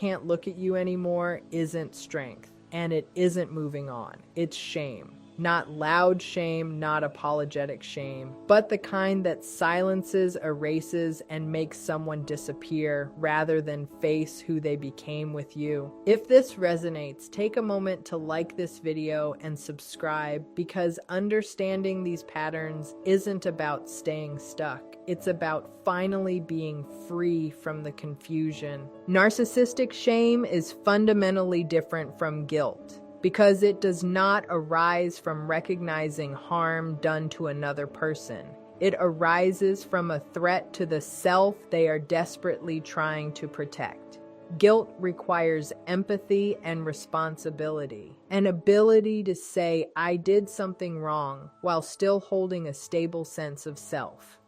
can't look at you anymore isn't strength, and it isn't moving on. It's shame. Not loud shame, not apologetic shame, but the kind that silences, erases, and makes someone disappear rather than face who they became with you. If this resonates, take a moment to like this video and subscribe, because understanding these patterns isn't about staying stuck. It's about finally being free from the confusion. Narcissistic shame is fundamentally different from guilt, because it does not arise from recognizing harm done to another person. It arises from a threat to the self they are desperately trying to protect. Guilt requires empathy and responsibility, an ability to say, "I did something wrong," while still holding a stable sense of self.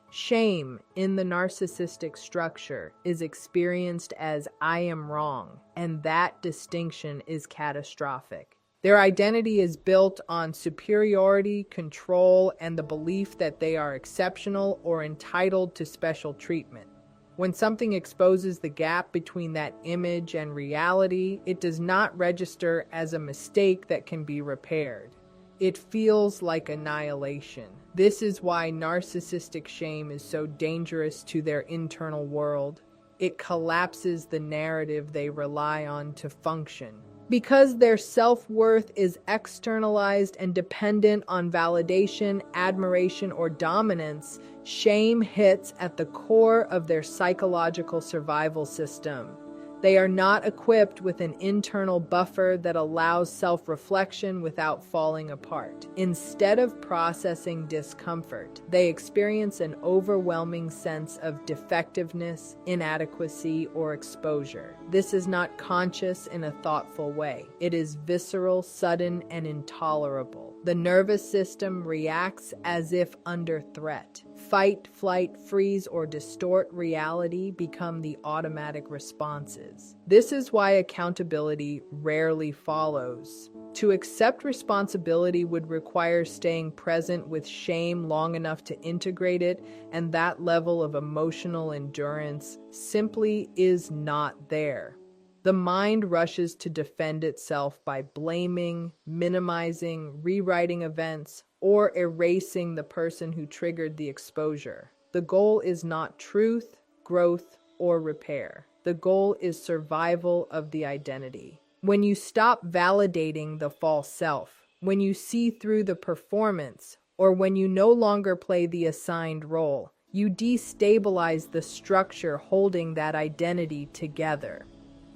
Shame in the narcissistic structure is experienced as "I am wrong," and that distinction is catastrophic. Their identity is built on superiority, control, and the belief that they are exceptional or entitled to special treatment. When something exposes the gap between that image and reality, it does not register as a mistake that can be repaired. It feels like annihilation. This is why narcissistic shame is so dangerous to their internal world. It collapses the narrative they rely on to function. Because their self-worth is externalized and dependent on validation, admiration, or dominance, shame hits at the core of their psychological survival system. They are not equipped with an internal buffer that allows self-reflection without falling apart. Instead of processing discomfort, they experience an overwhelming sense of defectiveness, inadequacy, or exposure. This is not conscious in a thoughtful way. It is visceral, sudden, and intolerable. The nervous system reacts as if under threat. Fight, flight, freeze, or distort reality become the automatic responses. This is why accountability rarely follows. To accept responsibility would require staying present with shame long enough to integrate it, and that level of emotional endurance simply is not there. The mind rushes to defend itself by blaming, minimizing, rewriting events, or erasing the person who triggered the exposure. The goal is not truth, growth, or repair. The goal is survival of the identity. When you stop validating the false self, when you see through the performance, or when you no longer play the assigned role, you destabilize the structure holding that identity together.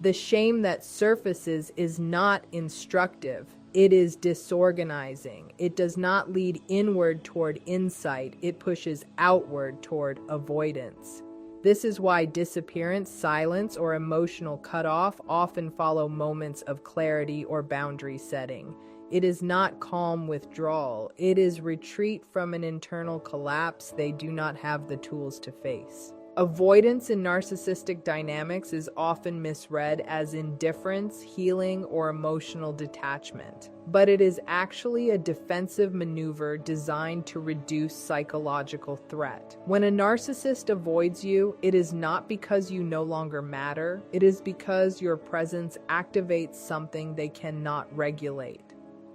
The shame that surfaces is not instructive. It is disorganizing. It does not lead inward toward insight. It pushes outward toward avoidance. This is why disappearance, silence, or emotional cutoff often follow moments of clarity or boundary setting. It is not calm withdrawal. It is retreat from an internal collapse they do not have the tools to face. Avoidance in narcissistic dynamics is often misread as indifference, healing, or emotional detachment, but it is actually a defensive maneuver designed to reduce psychological threat. When a narcissist avoids you, it is not because you no longer matter. It is because your presence activates something they cannot regulate.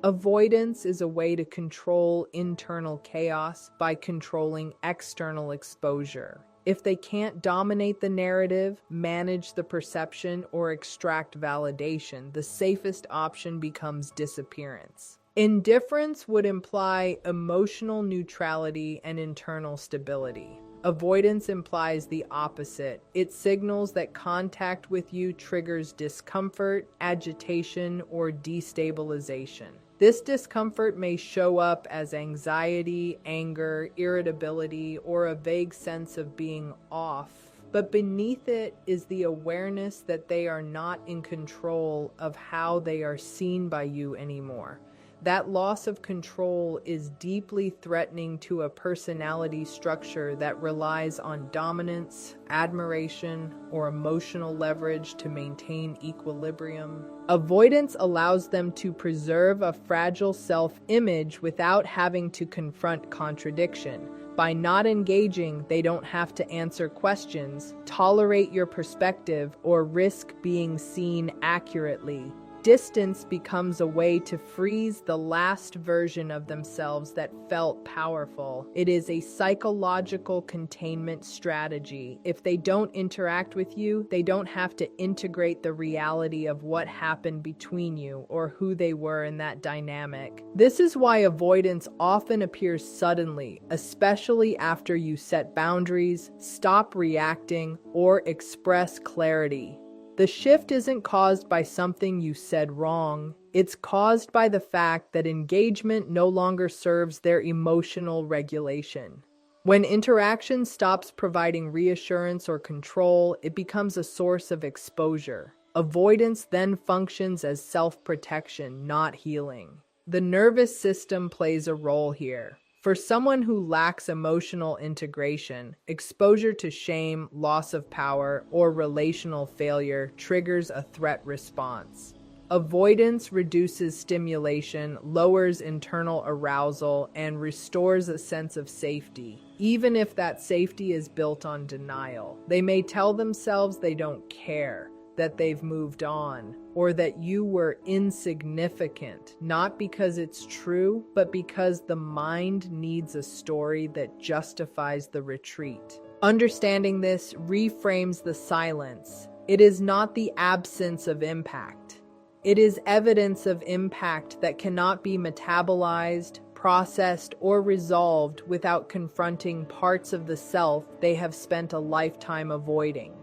Avoidance is a way to control internal chaos by controlling external exposure. If they can't dominate the narrative, manage the perception, or extract validation, the safest option becomes disappearance. Indifference would imply emotional neutrality and internal stability. Avoidance implies the opposite. It signals that contact with you triggers discomfort, agitation, or destabilization. This discomfort may show up as anxiety, anger, irritability, or a vague sense of being off. But beneath it is the awareness that they are not in control of how they are seen by you anymore. That loss of control is deeply threatening to a personality structure that relies on dominance, admiration, or emotional leverage to maintain equilibrium. Avoidance allows them to preserve a fragile self-image without having to confront contradiction. By not engaging, they don't have to answer questions, tolerate your perspective, or risk being seen accurately. Distance becomes a way to freeze the last version of themselves that felt powerful. It is a psychological containment strategy. If they don't interact with you, they don't have to integrate the reality of what happened between you or who they were in that dynamic. This is why avoidance often appears suddenly, especially after you set boundaries, stop reacting, or express clarity. The shift isn't caused by something you said wrong. It's caused by the fact that engagement no longer serves their emotional regulation. When interaction stops providing reassurance or control, it becomes a source of exposure. Avoidance then functions as self-protection, not healing. The nervous system plays a role here. For someone who lacks emotional integration, exposure to shame, loss of power, or relational failure triggers a threat response. Avoidance reduces stimulation, lowers internal arousal, and restores a sense of safety. Even if that safety is built on denial, they may tell themselves they don't care, that they've moved on, or that you were insignificant, not because it's true, but because the mind needs a story that justifies the retreat. Understanding this reframes the silence. It is not the absence of impact. It is evidence of impact that cannot be metabolized, processed, or resolved without confronting parts of the self they have spent a lifetime avoiding.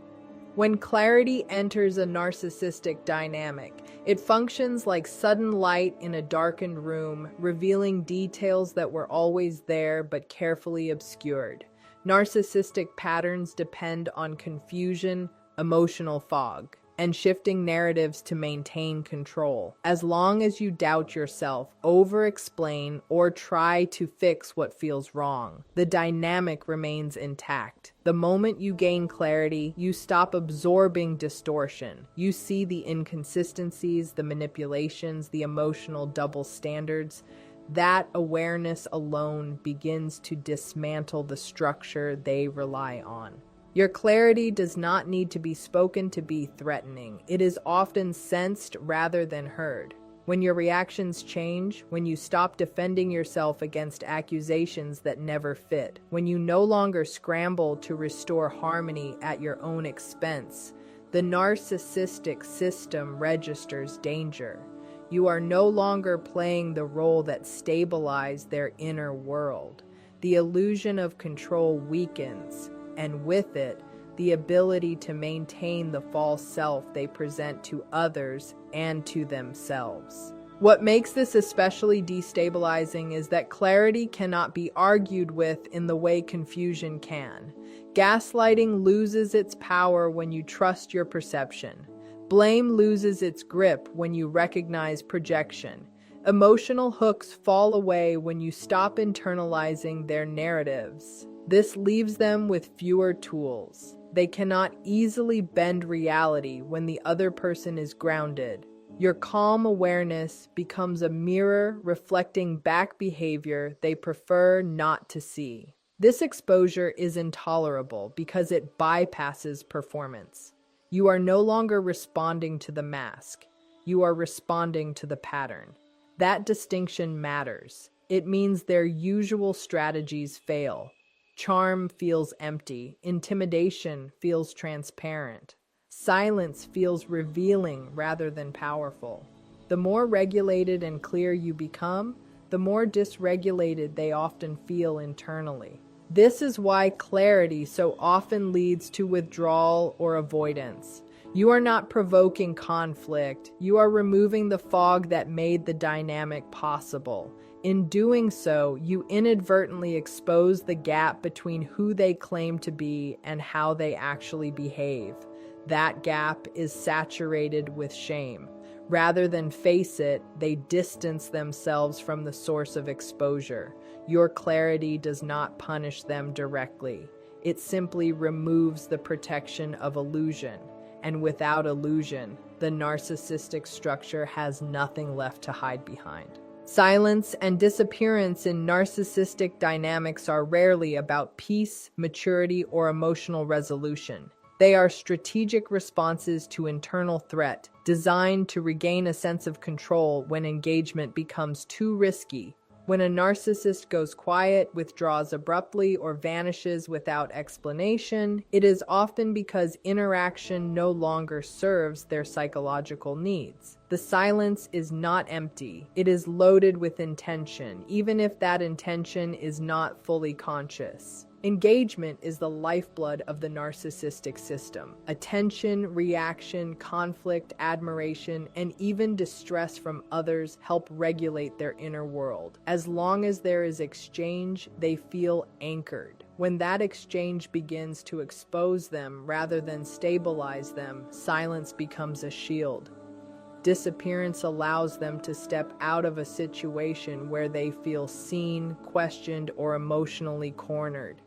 When clarity enters a narcissistic dynamic, it functions like sudden light in a darkened room, revealing details that were always there but carefully obscured. Narcissistic patterns depend on confusion, emotional fog, and shifting narratives to maintain control. As long as you doubt yourself, over-explain, or try to fix what feels wrong, the dynamic remains intact. The moment you gain clarity, you stop absorbing distortion. You see the inconsistencies, the manipulations, the emotional double standards. That awareness alone begins to dismantle the structure they rely on. Your clarity does not need to be spoken to be threatening. It is often sensed rather than heard. When your reactions change, when you stop defending yourself against accusations that never fit, when you no longer scramble to restore harmony at your own expense, the narcissistic system registers danger. You are no longer playing the role that stabilizes their inner world. The illusion of control weakens, and with it, the ability to maintain the false self they present to others and to themselves. What makes this especially destabilizing is that clarity cannot be argued with in the way confusion can. Gaslighting loses its power when you trust your perception. Blame loses its grip when you recognize projection. Emotional hooks fall away when you stop internalizing their narratives. This leaves them with fewer tools. They cannot easily bend reality when the other person is grounded. Your calm awareness becomes a mirror reflecting back behavior they prefer not to see. This exposure is intolerable because it bypasses performance. You are no longer responding to the mask. You are responding to the pattern. That distinction matters. It means their usual strategies fail. Charm feels empty. Intimidation feels transparent. Silence feels revealing rather than powerful. The more regulated and clear you become, the more dysregulated they often feel internally. This is why clarity so often leads to withdrawal or avoidance. You are not provoking conflict. You are removing the fog that made the dynamic possible. In doing so, you inadvertently expose the gap between who they claim to be and how they actually behave. That gap is saturated with shame. Rather than face it, they distance themselves from the source of exposure. Your clarity does not punish them directly. It simply removes the protection of illusion. And without illusion, the narcissistic structure has nothing left to hide behind. Silence and disappearance in narcissistic dynamics are rarely about peace, maturity, or emotional resolution. They are strategic responses to internal threat, designed to regain a sense of control when engagement becomes too risky. When a narcissist goes quiet, withdraws abruptly, or vanishes without explanation, it is often because interaction no longer serves their psychological needs. The silence is not empty. It is loaded with intention, even if that intention is not fully conscious. Engagement is the lifeblood of the narcissistic system. Attention, reaction, conflict, admiration, and even distress from others help regulate their inner world. As long as there is exchange, they feel anchored. When that exchange begins to expose them rather than stabilize them, silence becomes a shield. Disappearance allows them to step out of a situation where they feel seen, questioned, or emotionally cornered.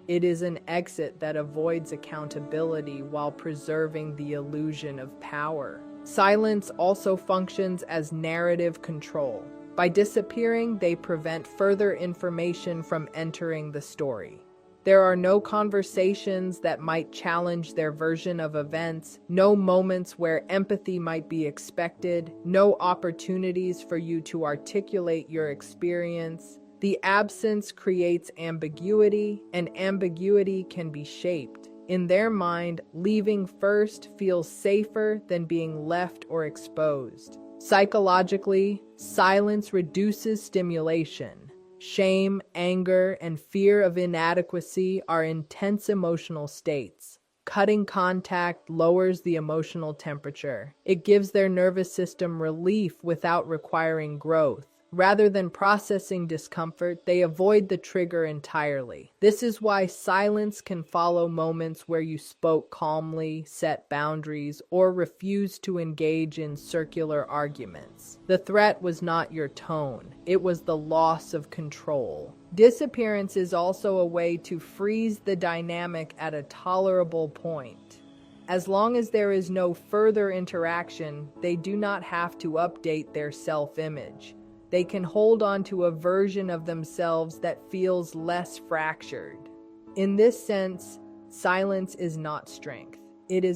It is an exit that avoids accountability while preserving the illusion of power. Silence also functions as narrative control. By disappearing, they prevent further information from entering the story. There are no conversations that might challenge their version of events, no moments where empathy might be expected, no opportunities for you to articulate your experience. The absence creates ambiguity, and ambiguity can be shaped. In their mind, leaving first feels safer than being left or exposed. Psychologically, silence reduces stimulation. Shame, anger, and fear of inadequacy are intense emotional states. Cutting contact lowers the emotional temperature. It gives their nervous system relief without requiring growth. Rather than processing discomfort, they avoid the trigger entirely. This is why silence can follow moments where you spoke calmly, set boundaries, or refused to engage in circular arguments. The threat was not your tone, it was the loss of control. Disappearance is also a way to freeze the dynamic at a tolerable point. As long as there is no further interaction, they do not have to update their self-image. They can hold on to a version of themselves that feels less fractured. In this sense, silence is not strength. It is